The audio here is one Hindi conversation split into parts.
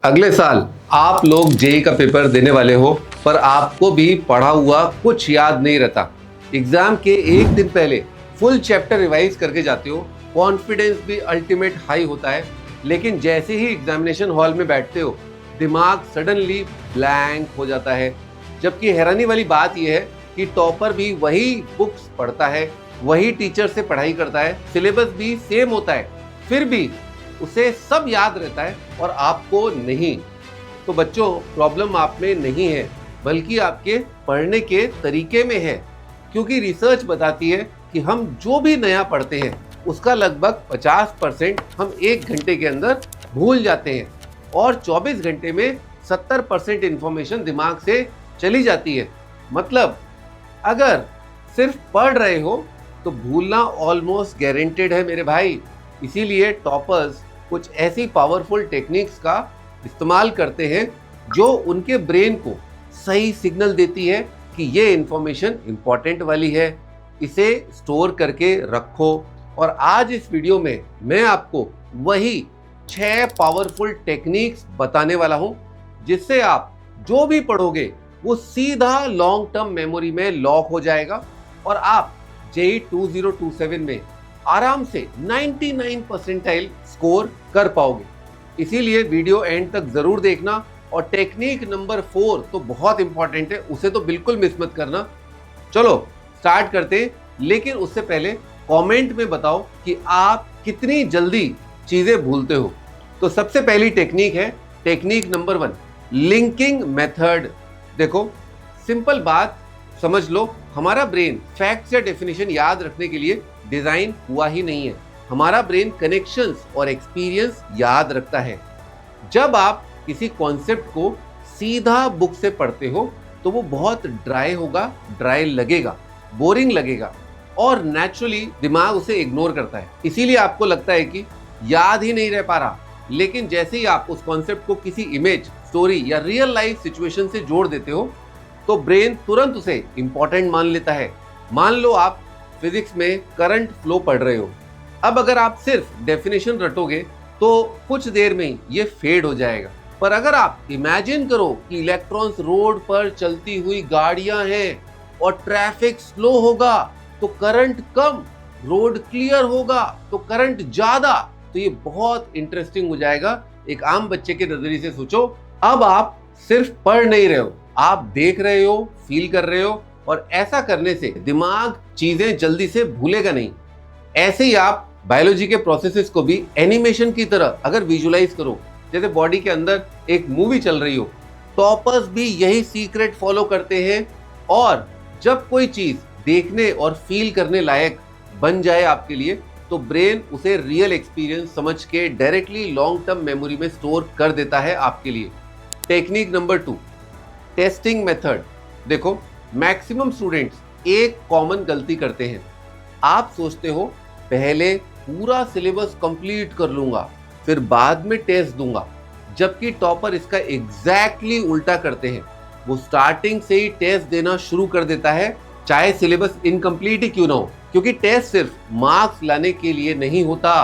अगले साल आप लोग जेई का पेपर देने वाले हो, पर आपको भी पढ़ा हुआ कुछ याद नहीं रहता। एग्जाम के एक दिन पहले फुल चैप्टर रिवाइज करके जाते हो, कॉन्फिडेंस भी अल्टीमेट हाई होता है, लेकिन जैसे ही एग्जामिनेशन हॉल में बैठते हो दिमाग सडनली ब्लैंक हो जाता है। जबकि हैरानी वाली बात यह है कि टॉपर भी वही बुक्स पढ़ता है, वही टीचर से पढ़ाई करता है, सिलेबस भी सेम होता है, फिर भी उसे सब याद रहता है और आपको नहीं। तो बच्चों, प्रॉब्लम आप में नहीं है, बल्कि आपके पढ़ने के तरीके में है। क्योंकि रिसर्च बताती है कि हम जो भी नया पढ़ते हैं उसका लगभग 50% हम 1 घंटे के अंदर भूल जाते हैं और 24 घंटे में 70% इंफॉर्मेशन दिमाग से चली जाती है। मतलब अगर सिर्फ पढ़ रहे हो तो भूलना ऑलमोस्ट गारंटेड है मेरे भाई। इसीलिए टॉपर्स कुछ ऐसी पावरफुल टेक्निक्स का इस्तेमाल करते हैं जो उनके ब्रेन को सही सिग्नल देती है कि ये इंफॉर्मेशन इंपॉर्टेंट वाली है, इसे स्टोर करके रखो। और आज इस वीडियो में मैं आपको वही 6 पावरफुल टेक्निक्स बताने वाला हूं, जिससे आप जो भी पढ़ोगे वो सीधा लॉन्ग टर्म मेमोरी में लॉक हो जाएगा और आप जेई 2027 में आराम से 99 परसेंटाइल स्कोर कर पाओगे। इसीलिए वीडियो एंड तक जरूर देखना। और टेक्निक नंबर 4 तो बहुत इंपॉर्टेंट है, उसे तो बिल्कुल मिस मत करना। चलो स्टार्ट करते हैं, लेकिन उससे पहले कमेंट में बताओ कि आप कितनी जल्दी चीजें भूलते हो। तो सबसे पहली टेक्निक है टेक्निक नंबर 1, लिंकिंग मेथड। देखो, सिंपल बात समझ लो, हमारा ब्रेन फैक्ट्स या डेफिनेशन याद रखने के लिए डिजाइन हुआ ही नहीं है। हमारा ब्रेन कनेक्शंस और एक्सपीरियंस याद रखता है। जब आप किसी कॉन्सेप्ट को सीधा बुक से पढ़ते हो तो वो बहुत ड्राई होगा, ड्राई लगेगा, बोरिंग लगेगा और नेचुरली दिमाग उसे इग्नोर करता है। इसीलिए आपको लगता है कि याद ही नहीं रह पा रहा। लेकिन जैसे ही आप उस कॉन्सेप्ट को किसी इमेज, स्टोरी या रियल लाइफ सिचुएशन से जोड़ देते हो तो ब्रेन तुरंत उसे इंपॉर्टेंट मान लेता है। मान लो आप फिजिक्स में करंट फ्लो पढ़ रहे हो। अब अगर आप सिर्फ डेफिनेशन रटोगे तो कुछ देर में ही ये फेड हो जाएगा। पर अगर आप इमेजिन करो कि इलेक्ट्रॉन्स रोड पर चलती हुई गाड़ियां हैं और ट्रैफिक स्लो होगा तो करंट कम, रोड क्लियर होगा तो करंट ज्यादा, तो ये बहुत इंटरेस्टिंग हो जाएगा। एक आम बच्चे के नजरिए से सोचो, अब आप सिर्फ पढ़ नहीं रहे हो, आप देख रहे हो, फील कर रहे हो, और ऐसा करने से दिमाग चीजें जल्दी से भूलेगा नहीं। ऐसे ही आप बायोलॉजी के प्रोसेसेस को भी एनिमेशन की तरह अगर विजुलाइज करो, जैसे बॉडी के अंदर एक मूवी चल रही हो, टॉपर्स भी यही सीक्रेट फॉलो करते हैं। और जब कोई चीज देखने और फील करने लायक बन जाए आपके लिए, तो ब्रेन उसे रियल एक्सपीरियंस समझ के डायरेक्टली लॉन्ग टर्म मेमोरी में स्टोर कर देता है आपके लिए। Technique number 2, testing method. देखो, मैक्सिमम स्टूडेंट्स एक कॉमन गलती करते हैं। आप सोचते हो पहले पूरा सिलेबस कंप्लीट कर लूंगा, फिर बाद में टेस्ट दूंगा, जबकि टॉपर इसका एग्जैक्टली उल्टा करते हैं। वो स्टार्टिंग से ही टेस्ट देना शुरू कर देता है, चाहे सिलेबस इनकम्प्लीट ही क्यों ना हो। क्योंकि टेस्ट सिर्फ मार्क्स लाने के लिए नहीं होता,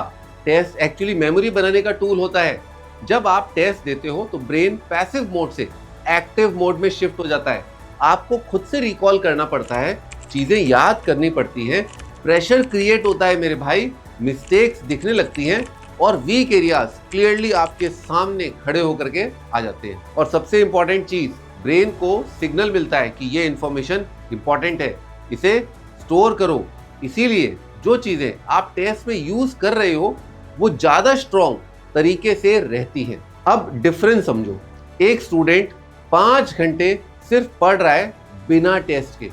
टेस्ट एक्चुअली मेमोरी बनाने का टूल होता है। जब आप टेस्ट देते हो तो ब्रेन पैसिव मोड से एक्टिव मोड में शिफ्ट हो जाता है। आपको खुद से रिकॉल करना पड़ता है, चीजें याद करनी पड़ती हैं, प्रेशर क्रिएट होता है मेरे भाई, मिस्टेक्स दिखने लगती हैं और वीक एरियाज क्लियरली आपके सामने खड़े होकर के आ जाते हैं। और सबसे इंपॉर्टेंट चीज, ब्रेन को सिग्नल मिलता है कि ये इंफॉर्मेशन इंपॉर्टेंट है, इसे स्टोर करो। इसीलिए जो चीजें आप टेस्ट में यूज कर रहे हो वो ज्यादा स्ट्रॉन्ग तरीके से रहती हैं। अब डिफरेंस समझो, एक स्टूडेंट 5 घंटे सिर्फ पढ़ रहा है बिना टेस्ट के,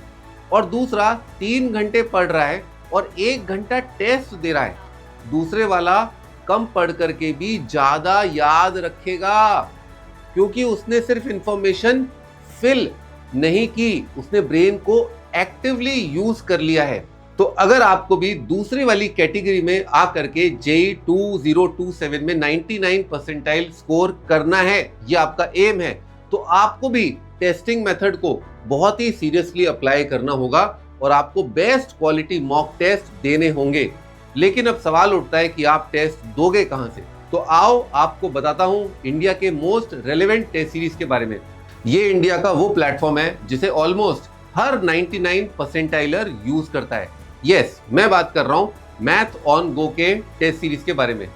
और दूसरा 3 घंटे पढ़ रहा है और 1 घंटा टेस्ट दे रहा है। दूसरे वाला कम पढ़ करके भी ज्यादा याद रखेगा, क्योंकि उसने सिर्फ इंफॉर्मेशन फिल नहीं की, उसने ब्रेन को एक्टिवली यूज कर लिया है। तो अगर आपको भी दूसरी वाली कैटेगरी में आकर के जेई 2027 में 99 परसेंटाइल स्कोर करना है, ये आपका एम है, तो आपको भी टेस्टिंग मेथड को बहुत ही सीरियसली अप्लाई करना होगा और आपको बेस्ट क्वालिटी मॉक टेस्ट देने होंगे। लेकिन अब सवाल उठता है कि आप टेस्ट दोगे कहां से? तो आओ आपको बताता हूं इंडिया के मोस्ट रेलेवेंट टेस्ट सीरीज के बारे में। ये इंडिया का वो प्लेटफॉर्म है जिसे ऑलमोस्ट हर 99 परसेंटाइलर यूज करता है। यस, मैं बात कर रहा हूं मैथ ऑन गो के टेस्ट सीरीज के बारे में।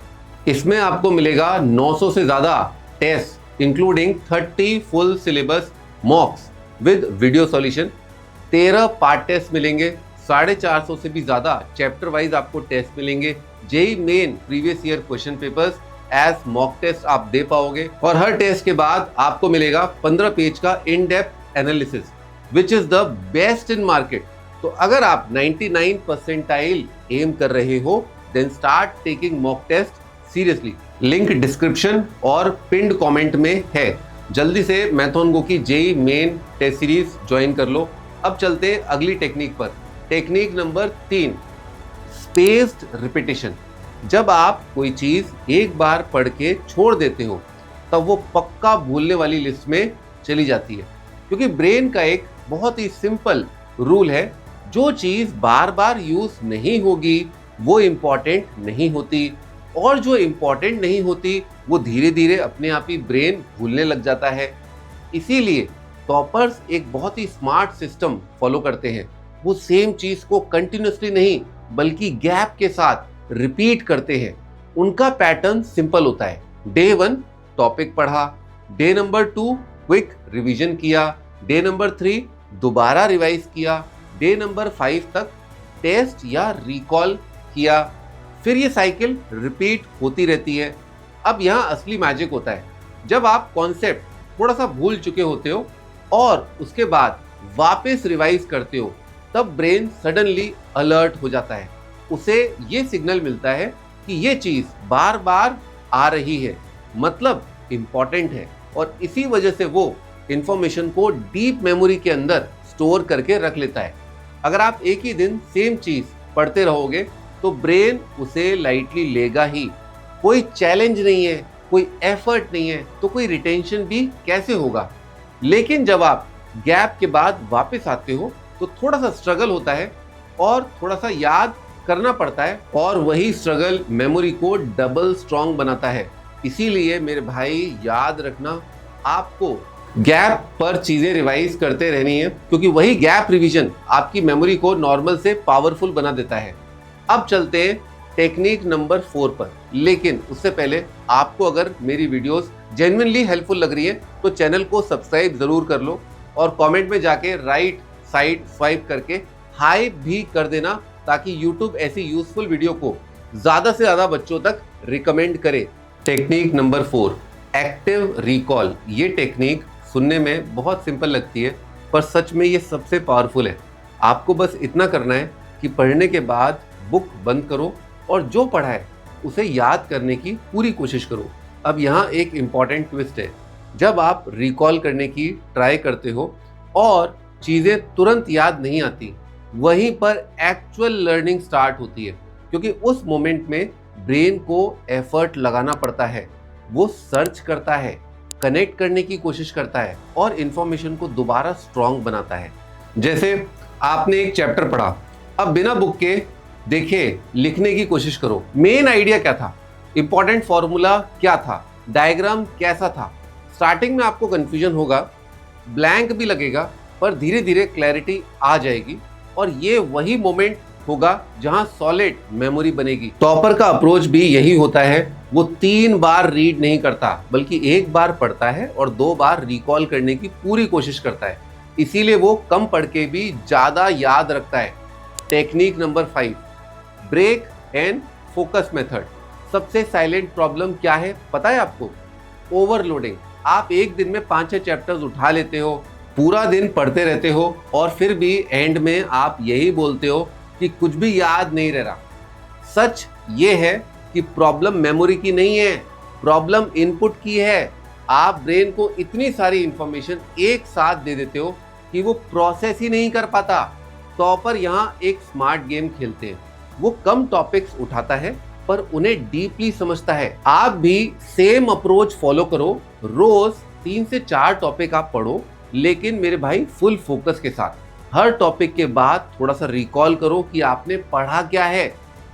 इसमें आपको मिलेगा 900 से ज्यादा test including 30 full syllabus mocks with video solution, 13 part test मिलेंगे, 450 से भी ज्यादा चैप्टर वाइज आपको टेस्ट मिलेंगे, JEE main previous year question papers as mock test आप दे पाओगे, और हर टेस्ट के बाद आपको मिलेगा 15 पेज का in depth analysis which is the best in market. तो अगर आप 99 परसेंटाइल एम कर रहे हो then start taking mock test seriously. Link description और पिन्ड कमेंट में है। जल्दी से मैथॉन गो की JEE main test series join कर लो। अब चलते हैं अगली टेक्निक पर। Technique number 3, spaced repetition. जब आप कोई चीज एक बार पढ़ के छोड़ देते हो तब वो पक्का भूलने वाली लिस्ट में चली जाती है, क्योंकि ब्रेन का एक बहुत ही सिंपल रूल है, जो चीज बार बार यूज नहीं होगी वो इम्पॉर्टेंट नहीं होती, और जो इम्पॉर्टेंट नहीं होती वो धीरे धीरे अपने आप ही ब्रेन भूलने लग जाता है। इसीलिए टॉपर्स एक बहुत ही स्मार्ट सिस्टम फॉलो करते हैं। वो सेम चीज को कंटिन्यूसली नहीं बल्कि गैप के साथ रिपीट करते हैं। उनका पैटर्न सिंपल होता है। डे 1 टॉपिक पढ़ा, डे नंबर 2 क्विक रिवीजन किया, डे नंबर 3 दोबारा रिवाइज किया, डे नंबर 5 तक टेस्ट या रिकॉल किया। फिर ये साइकिल रिपीट होती रहती है। अब यहाँ असली मैजिक होता है, जब आप कॉन्सेप्ट थोड़ा सा भूल चुके होते हो और उसके बाद वापस रिवाइज करते हो, तब ब्रेन सडनली अलर्ट हो जाता है। उसे ये सिग्नल मिलता है कि ये चीज बार बार आ रही है, मतलब इंपॉर्टेंट है, और इसी वजह से वो इंफॉर्मेशन को डीप मेमोरी के अंदर स्टोर करके रख लेता है। अगर आप एक ही दिन सेम चीज पढ़ते रहोगे तो ब्रेन उसे लाइटली लेगा ही। कोई चैलेंज नहीं है, कोई एफर्ट नहीं है, तो कोई रिटेंशन भी कैसे होगा। लेकिन जब आप गैप के बाद वापस आते हो तो थोड़ा सा स्ट्रगल होता है और थोड़ा सा याद करना पड़ता है, और वही स्ट्रगल मेमोरी को डबल स्ट्रॉन्ग बनाता है। इसीलिए मेरे भाई याद रखना, आपको गैप पर चीजें रिवाइज करते रहनी है, क्योंकि वही गैप रिवीजन आपकी मेमोरी को नॉर्मल से पावरफुल बना देता है। अब चलते हैं टेक्निक नंबर 4 पर। लेकिन उससे पहले आपको अगर मेरी वीडियोस जेन्युइनली हेल्पफुल लग रही है तो चैनल को सब्सक्राइब जरूर कर लो, और कमेंट में जाके राइट साइड स्वाइप करके हाई भी कर देना, ताकि YouTube ऐसी यूजफुल वीडियो को ज्यादा से ज्यादा बच्चों तक रिकमेंड करे। Technique number 4, active recall. ये टेक्निक सुनने में बहुत सिंपल लगती है, पर सच में ये सबसे पावरफुल है। आपको बस इतना करना है कि पढ़ने के बाद बुक बंद करो और जो पढ़ा है उसे याद करने की पूरी कोशिश करो। अब यहाँ एक इम्पॉर्टेंट ट्विस्ट है। जब आप रिकॉल करने की ट्राई करते हो और चीज़ें तुरंत याद नहीं आती, वहीं पर एक्चुअल लर्निंग स्टार्ट होती है, क्योंकि उस मोमेंट में ब्रेन को एफर्ट लगाना पड़ता है। वो सर्च करता है, कनेक्ट करने की कोशिश करता है और इंफॉर्मेशन को दोबारा स्ट्रॉन्ग बनाता है। जैसे आपने एक चैप्टर पढ़ा, अब बिना बुक के देखिए लिखने की कोशिश करो। मेन आइडिया क्या था, इंपॉर्टेंट फॉर्मूला क्या था, डायग्राम कैसा था। स्टार्टिंग में आपको कंफ्यूजन होगा, ब्लैंक भी लगेगा, पर धीरे धीरे क्लैरिटी आ जाएगी, और ये वही मोमेंट होगा जहां सॉलिड मेमोरी बनेगी। टॉपर का अप्रोच भी यही होता है। वो 3 बार रीड नहीं करता, बल्कि 1 बार पढ़ता है और 2 बार रिकॉल करने की पूरी कोशिश करता है। इसीलिए वो कम पढ़ के भी ज्यादा याद रखता है। Technique number 5, break and focus method. सबसे साइलेंट प्रॉब्लम क्या है पता है आपको? ओवरलोडिंग। आप एक दिन में 5-6 चैप्टर्स उठा लेते हो, पूरा दिन पढ़ते रहते हो, और फिर भी एंड में आप यही बोलते हो कि कुछ भी याद नहीं रह रहा। सच ये है कि प्रॉब्लम मेमोरी की नहीं है, प्रॉब्लम इनपुट की है। आप ब्रेन को इतनी सारी इंफॉर्मेशन एक साथ दे देते हो कि वो प्रोसेस ही नहीं कर पाता। टॉपर यहाँ एक स्मार्ट गेम खेलते हैं। वो कम टॉपिक्स उठाता है पर उन्हें डीपली समझता है। आप भी सेम अप्रोच फॉलो करो। रोज 3 से 4 टॉपिक आप पढ़ो, लेकिन मेरे भाई फुल फोकस के साथ। हर टॉपिक के बाद थोड़ा सा रिकॉल करो कि आपने पढ़ा क्या है,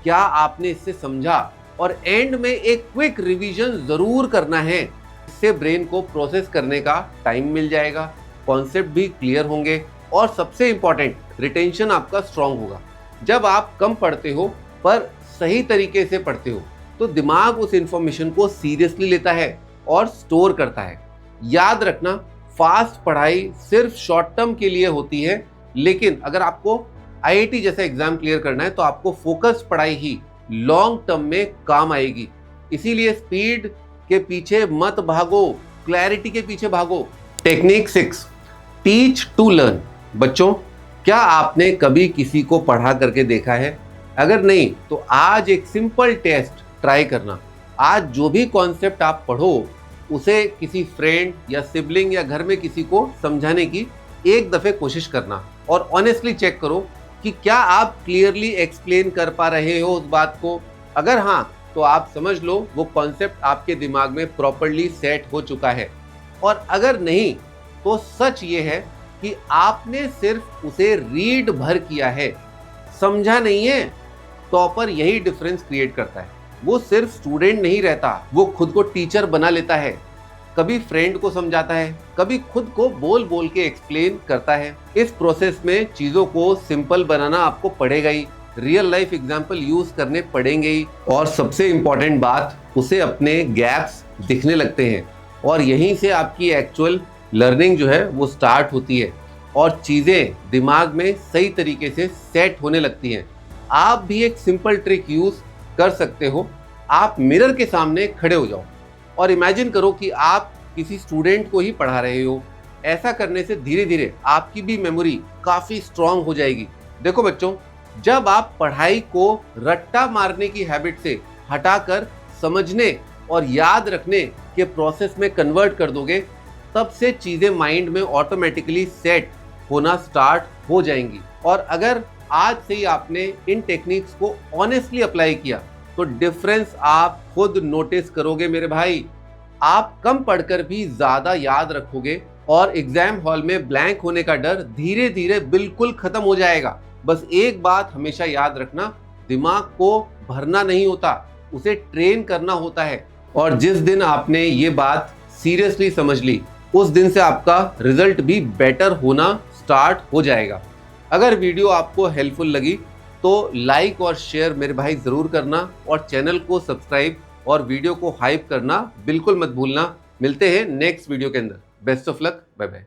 क्या आपने इससे समझा, और एंड में एक क्विक रिवीजन जरूर करना है। इससे ब्रेन को प्रोसेस करने का टाइम मिल जाएगा, कॉन्सेप्ट भी क्लियर होंगे और सबसे इंपॉर्टेंट रिटेंशन आपका स्ट्रांग होगा। जब आप कम पढ़ते हो पर सही तरीके से पढ़ते हो तो दिमाग उस इंफॉर्मेशन को सीरियसली लेता है और स्टोर करता है। याद रखना, फास्ट पढ़ाई सिर्फ शॉर्ट टर्म के लिए होती है, लेकिन अगर आपको आईआईटी जैसा एग्जाम क्लियर करना है तो आपको फोकस पढ़ाई ही लॉन्ग टर्म में काम आएगी। इसीलिए स्पीड के पीछे मत भागो, क्लैरिटी के पीछे भागो। Technique 6, teach to learn. बच्चों, क्या आपने कभी किसी को पढ़ा करके देखा है? अगर नहीं तो आज एक सिंपल टेस्ट ट्राई करना। आज जो भी कॉन्सेप्ट आप पढ़ो उसे किसी फ्रेंड या सिबलिंग या घर में किसी को समझाने की एक दफे कोशिश करना और ऑनेस्टली चेक करो कि क्या आप क्लियरली एक्सप्लेन कर पा रहे हो उस बात को। अगर हाँ तो आप समझ लो वो कॉन्सेप्ट आपके दिमाग में प्रॉपर्ली सेट हो चुका है, और अगर नहीं तो सच ये है कि आपने सिर्फ उसे रीड भर किया है, समझा नहीं है। टॉपर यही डिफरेंस क्रिएट करता है। वो सिर्फ स्टूडेंट नहीं रहता, वो खुद को टीचर बना लेता है। कभी फ्रेंड को समझाता है, कभी खुद को बोल बोल के एक्सप्लेन करता है। इस प्रोसेस में चीजों को सिंपल बनाना आपको पड़ेगा ही, रियल लाइफ एग्जाम्पल यूज करने पड़ेंगे ही, और सबसे इंपॉर्टेंट बात, उसे अपने गैप्स दिखने लगते हैं और यहीं से आपकी एक्चुअल लर्निंग जो है वो स्टार्ट होती है और चीजें दिमाग में सही तरीके से सेट होने लगती हैं। आप भी एक सिंपल ट्रिक यूज कर सकते हो। आप मिरर के सामने खड़े हो जाओ और इमेजिन करो कि आप किसी स्टूडेंट को ही पढ़ा रहे हो। ऐसा करने से धीरे धीरे आपकी भी मेमोरी काफी स्ट्रांग हो जाएगी। देखो बच्चों, जब आप पढ़ाई को रट्टा मारने की हैबिट से हटाकर समझने और याद रखने के प्रोसेस में कन्वर्ट कर दोगे, तब से चीजें माइंड में ऑटोमेटिकली सेट होना स्टार्ट हो जाएंगी। और अगर आज से ही आपने इन टेक्निक्स को ऑनेस्टली अप्लाई किया तो डिफरेंस आप खुद नोटिस करोगे मेरे भाई। आप कम पढ़कर भी ज्यादा याद रखोगे और एग्जाम हॉल में ब्लैंक होने का डर धीरे धीरे बिल्कुल खत्म हो जाएगा। बस एक बात हमेशा याद रखना, दिमाग को भरना नहीं होता, उसे ट्रेन करना होता है। और जिस दिन आपने ये बात सीरियसली समझ ली, उस दिन से आपका रिजल्ट भी बेटर होना स्टार्ट हो जाएगा। अगर वीडियो आपको हेल्पफुल लगी तो लाइक और शेयर मेरे भाई जरूर करना, और चैनल को सब्सक्राइब और वीडियो को हाइप करना बिल्कुल मत भूलना। मिलते हैं नेक्स्ट वीडियो के अंदर। Best of luck, bye bye.